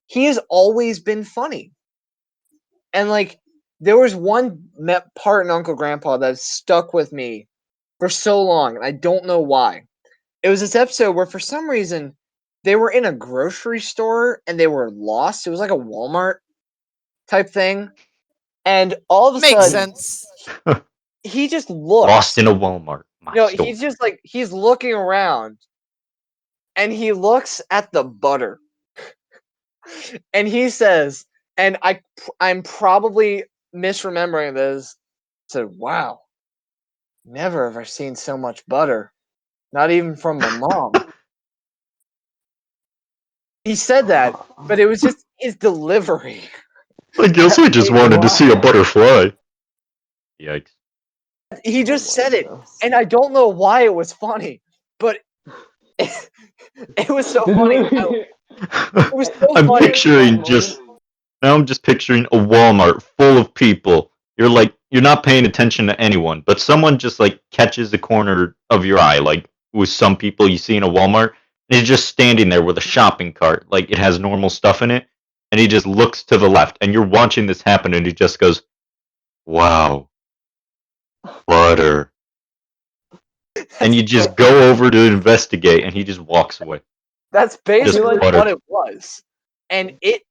he has always been funny, and like there was one part in Uncle Grandpa that stuck with me for so long, and I don't know why. It was this episode where for some reason they were in a grocery store and they were lost. It was like a Walmart type thing, and all of a makes sudden sense. he just looks Lost in a Walmart. My No, store. he's just like he's looking around and he looks at the butter and he says, and I'm probably misremembering this, said, "Wow, never have I seen so much butter, not even from my mom." He said that, but it was just his delivery. I guess I just wanted to see a butterfly. Yikes. He just Oh my said it, God. and I don't know why it was funny, but it was so This is funny. literally- It was so I'm funny. picturing just now. I'm just picturing a Walmart full of people. You're not paying attention to anyone, but someone just like catches the corner of your eye, like with some people you see in a Walmart. And he's just standing there with a shopping cart, like it has normal stuff in it, and he just looks to the left, and you're watching this happen, and he just goes, "Wow, butter," and you just go over to investigate, and he just walks away. That's basically like- butter. what it was. And it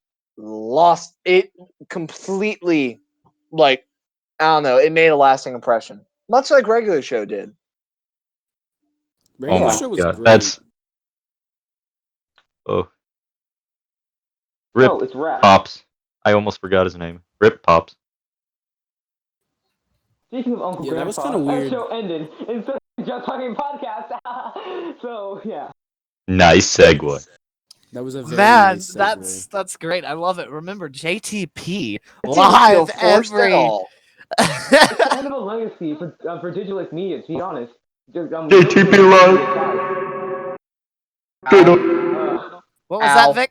completely, like, I don't know, it made a lasting impression. Much like regular show did. Regular Oh my show was god, great. that's oh Rip No, it's rap. Pops. I almost forgot his name. Rip Pops. Speaking of Uncle Yeah, that was Grandpa, kinda weird. that show ended instead of just talking podcast. So yeah. Nice segue. That was a very Man, nice segue. that's great. I love it. Remember JTP It didn't feel live forced at every. all. It's kind of a legacy for Digital Media, to be honest. JTP Live. What was Ow. that, Vic?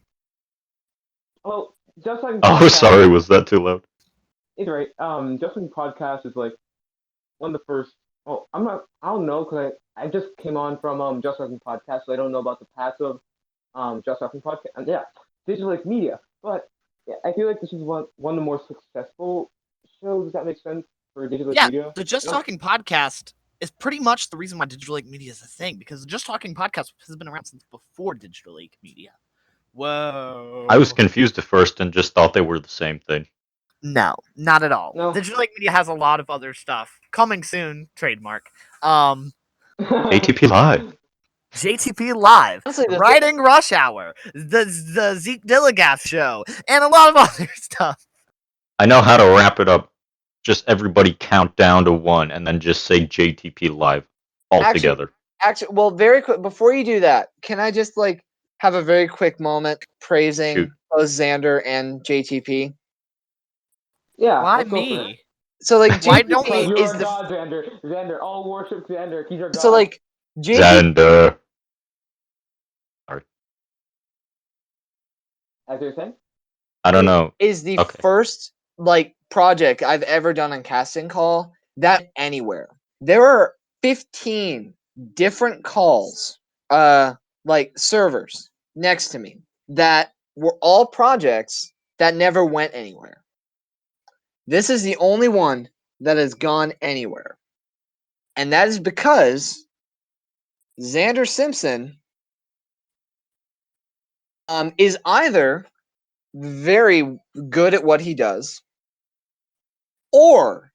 Well, just like Oh, sorry, was that too loud? It's right. Just like podcast is like one of the first. Oh, I don't know, because I just came on from Just Talking Podcast, so I don't know about the past of Just Talking Podcast. And yeah, Digital Media. But yeah, I feel like this is one of the more successful shows. If that makes sense for Digital Yeah, Media. the Just Talking podcast is pretty much the reason why Digital Lake Media is a thing, because the Just Talking podcast has been around since before Digital Lake Media. Whoa. I was confused at first and just thought they were the same thing. No, not at all. No. Digital Lake Media has a lot of other stuff coming soon. Trademark. ATP Live. JTP Live, Honestly, the Writing Rush Hour, the Zeke Dilligaff Show, and a lot of other stuff. I know how to wrap it up. Just everybody count down to 1 and then just say JTP Live all together. Actually, well, very quick before you do that, can I just like have a very quick moment praising Shoot. both Xander and JTP? Yeah. Why let's go for it. me? So like Why JTP don't we- You is are the God, Xander. Xander, all worship Xander. He's our God. so like JTP Xander. As you're saying? I don't know. is the Okay. first like project I've ever done on casting call that anywhere. There are 15 different calls, like servers next to me that were all projects that never went anywhere. This is the only one that has gone anywhere. And that is because Xander Simpson is either very good at what he does, or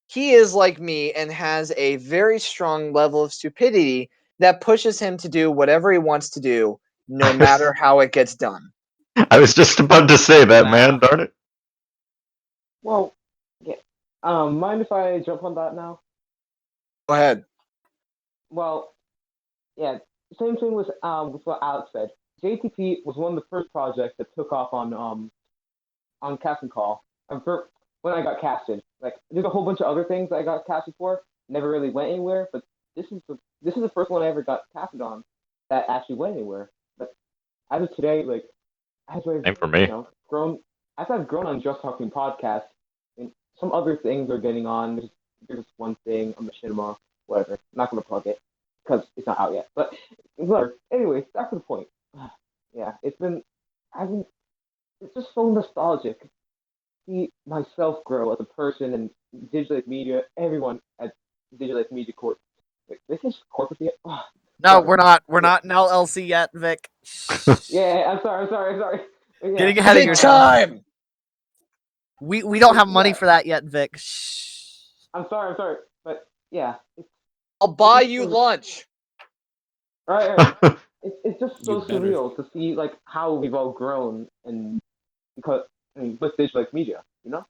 he is like me and has a very strong level of stupidity that pushes him to do whatever he wants to do, no matter how it gets done. I was just about to say that, man. Darn it. Well, yeah. Mind if I jump on that now? Go ahead. Well, yeah. Same thing with what Alex said. JTP was one of the first projects that took off on casting call. And when I got casted, like there's a whole bunch of other things I got casted for, never really went anywhere. But this is the first one I ever got casted on that actually went anywhere. But as of today, like as I've Same for me. I've grown on Just Talking podcast, and some other things are getting on. There's one thing on Machinima, whatever. I'm not gonna plug it because it's not out yet. But whatever. Anyways, back to the point. Yeah, it's just so nostalgic to see myself grow as a person and Digital Media, everyone at Digital Media Corp. Wait, this is corporate yet? Oh, No, sorry. we're not an LLC yet, Vic. Yeah, I'm sorry. Yeah. Getting ahead of Big yourself. time. We don't have money for that yet, Vic. Shh. I'm sorry, but yeah, I'll buy you lunch. right. It's just so You better. surreal to see like how we've all grown and because with Digital Media, you know.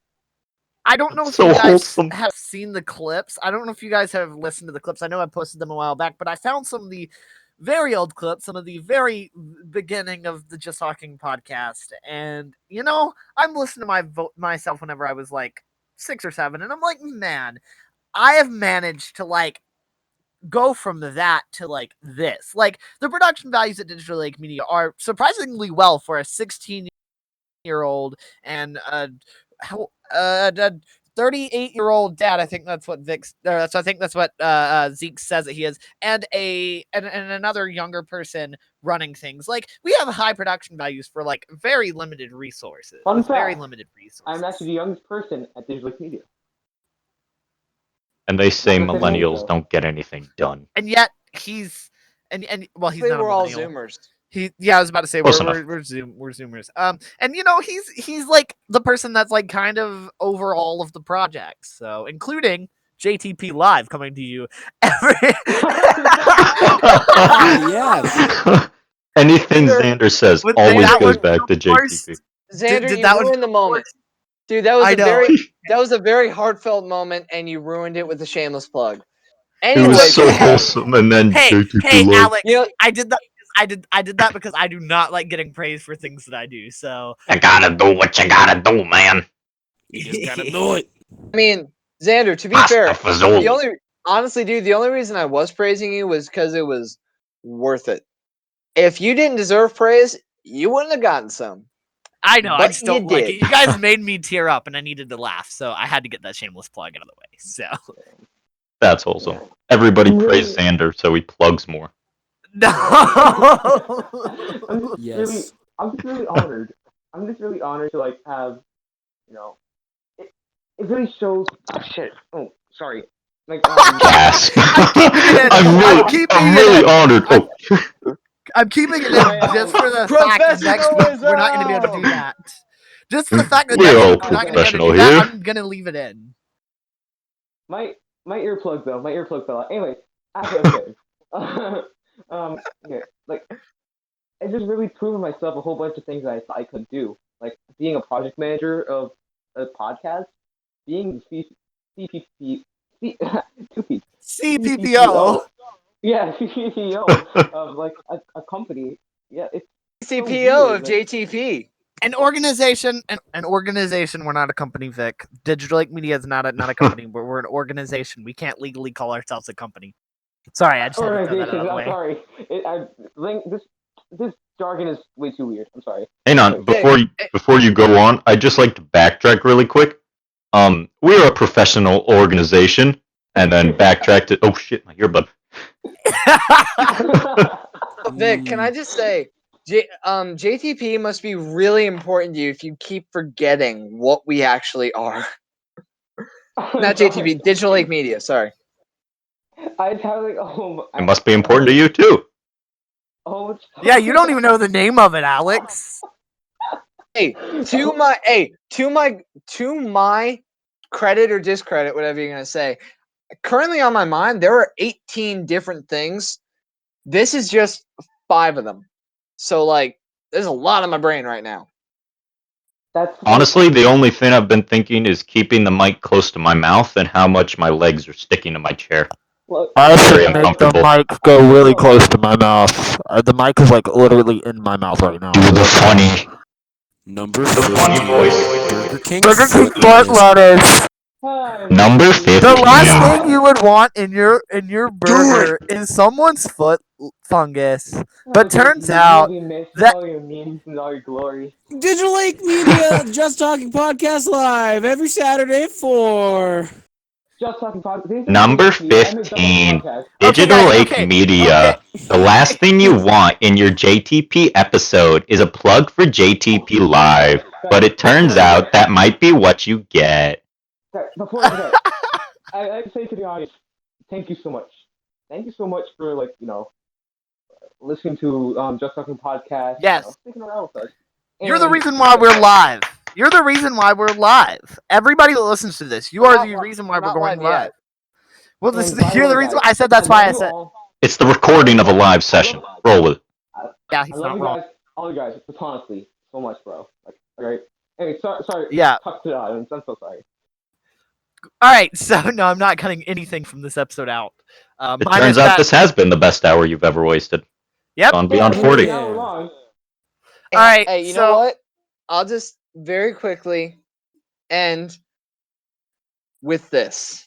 I don't know if So you guys wholesome. have seen the clips. I don't know if you guys have listened to the clips. I know I posted them a while back, but I found some of the very old clips, some of the very beginning of the Just Talking podcast. And, I'm listening to myself whenever I was like 6 or 7, and I'm like, man, I have managed to like go from that to like this. Like the production values at Digital Lake Media are surprisingly well for a 16-year-old and a 38-year-old dad. I think that's what Zeke says that he is, and another younger person running things. Like we have high production values for like very limited resources. Fun Very fact, limited resources. I'm actually the youngest person at Digital Media. And they say Not the same age, millennials though. don't get anything done. And yet he's well, he's They not a were all millennial. Zoomers. I was about to say Close we're Zoomers. And he's like the person that's like kind of over all of the projects, so including JTP Live coming to you every. Yes. Anything Xander says But always that goes was back to the worst. JTP. Xander, Did you that one- ruined the moment. Dude, that was I a know. very heartfelt moment, and you ruined it with a shameless plug. It Anyway, was so hey, wholesome, and then JTP Hey, Live. Alex, You know- I did that. I did that because I do not like getting praised for things that I do. So You gotta do what you gotta do, man. You just gotta do it. I mean, Xander, to be Pasta fair, fazool. honestly, dude, the only reason I was praising you was because it was worth it. If you didn't deserve praise, you wouldn't have gotten some. I know, I But just don't you like did. it. You guys made me tear up, and I needed to laugh, so I had to get that shameless plug out of the way. So That's wholesome. Everybody Really? praise Xander so he plugs more. no. Yes. I'm just really honored. I'm just really honored to like have, it really shows. Oh shit! Oh, sorry. Like Gasp. I'm keeping it in. I'm really honored. I'm keeping it in just for the fact that next week we're not going to be able to do that. Just for the fact that We're next all week we're not going to be able to do professional that, here. I'm going to leave it in. my earplug though. My earplug fell out. Anyway, okay. Yeah, like I just really proven myself a whole bunch of things that I thought I could do, like being a project manager of a podcast, being the CPP, two P's, CPPO. Yeah, CPO of like a company. Yeah, it's so CPO weird, of like- JTP. An organization. We're not a company, Vic. Digital Lake Media is not a company, but we're an organization. We can't legally call ourselves a company. Sorry, I just had to throw that out of the I'm way. sorry. This jargon is way too weird. I'm sorry. Hang on, before you go on, I'd just like to backtrack really quick. We're a professional organization, and then backtrack to oh shit, my earbud. Vic, can I just say, JTP must be really important to you if you keep forgetting what we actually are. Not JTP, Digital Lake Media. Sorry. I have like It must be important to you too. Oh, Yeah, you don't even know the name of it, Alex. To my credit or discredit, whatever you're gonna say. Currently on my mind, there are 18 different things. This is just 5 of them. So like, there's a lot on my brain right now. Honestly, the only thing I've been thinking is keeping the mic close to my mouth and how much my legs are sticking to my chair. I Very should make the uncomfortable. mic go really close to my mouth. The mic is like literally in my mouth right now. Do the funny. Number The funny 50, voice. Burger King Burger King foot foot lettuce. lettuce. Number The 15. last thing you would want in your burger is someone's foot fungus. But turns out that all your memes and all your glory. Digital Lake Media, Just Talking Podcast Live every Saturday at 4. Just talking podcast. Number 15. Okay, Digital guys, Lake okay, Media. The last thing you want in your JTP episode is a plug for JTP Live. But it turns out that might be what you get. Before I say to the audience, thank you so much. Thank you so much for listening to Just Talking Podcast. Yes. Sticking around with us. You're the And- reason why we're live. You're the reason why we're live. Everybody that listens to this, you We're are not the li- reason why we're we're not going live yet. live. Well, this, and by you're the way, reason guys, why I said that's love why I you said. all. It's the recording of a live session. Roll with it. Yeah, I he's love not you wrong. guys, all you guys, platonically, so much, bro. Like, alright. Anyway, sorry. Yeah. Talk to the audience. I'm so sorry. All right, so no, I'm not cutting anything from this episode out. It Minus turns out that. this has been the best hour you've ever wasted. Yep. On Beyond Yeah, 40. now we're wrong. All right, Hey, you so- know what? I'll just very quickly end with this.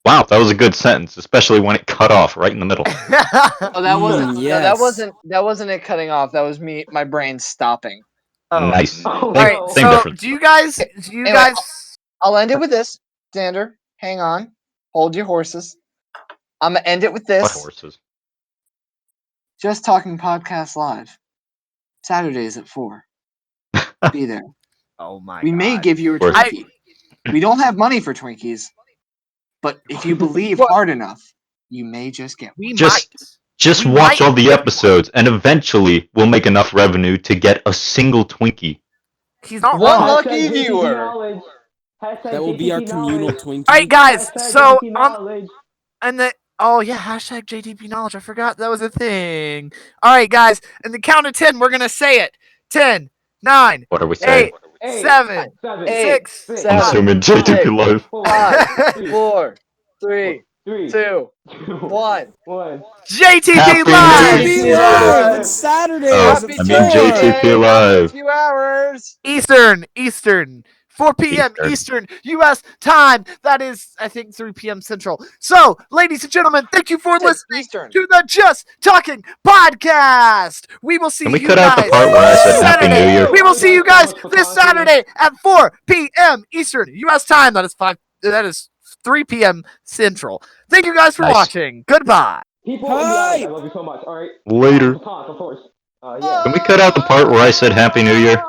Wow, that was a good sentence, especially when it cut off right in the middle. Oh, that wasn't. No, that yes. wasn't. That wasn't it cutting off. That was me. My brain stopping. Oh. Nice. Oh, All right, no. Same so difference. do you guys? Anyway, I'll end it with this. Xander, hang on. Hold your horses. I'm gonna end it with What this. horses? Just Talking Podcast Live. Saturdays at 4. Be there. Oh my. We may God. give you a Worth Twinkie. We don't have money for Twinkies, but if you believe hard enough, you may just get one. We Just- might. Just We watch might all the get episodes, and eventually we'll make enough revenue to get a single Twinkie. He's not One wrong. lucky Hashtag JTP viewer. knowledge. Hashtag That will be our JTP communal knowledge. Twinkie. All right, guys. Hashtag So JTP knowledge. and the hashtag JDP knowledge. I forgot that was a thing. All right, guys. And the count of 10, we're gonna say it. 10, 9, What are we saying? 8, 7, 8, 6, I'm assuming JTP Live. 5, 4, 3, 3, 2, 1. 1. JTP Happy Live. New JTP Live on Saturdays Oh, at Happy I 4. mean JTP Tuesday. Live. Few hours. Eastern, 4 p.m. Eastern. Eastern U.S. time. That is, I think, 3 p.m. Central. So, ladies and gentlemen, thank you for listening Eastern. to the Just Talking Podcast. We will see Can we you cut out the guys part where I said Happy Saturday. New Year? We will see you guys this Saturday at 4 p.m. Eastern U.S. time. That is 3 p.m. Central. Thank you guys for Nice. watching. Goodbye. People in the audience, I love you so much. Alright. Later. Of course. Yeah. Can we cut out the part where I said Happy New Year?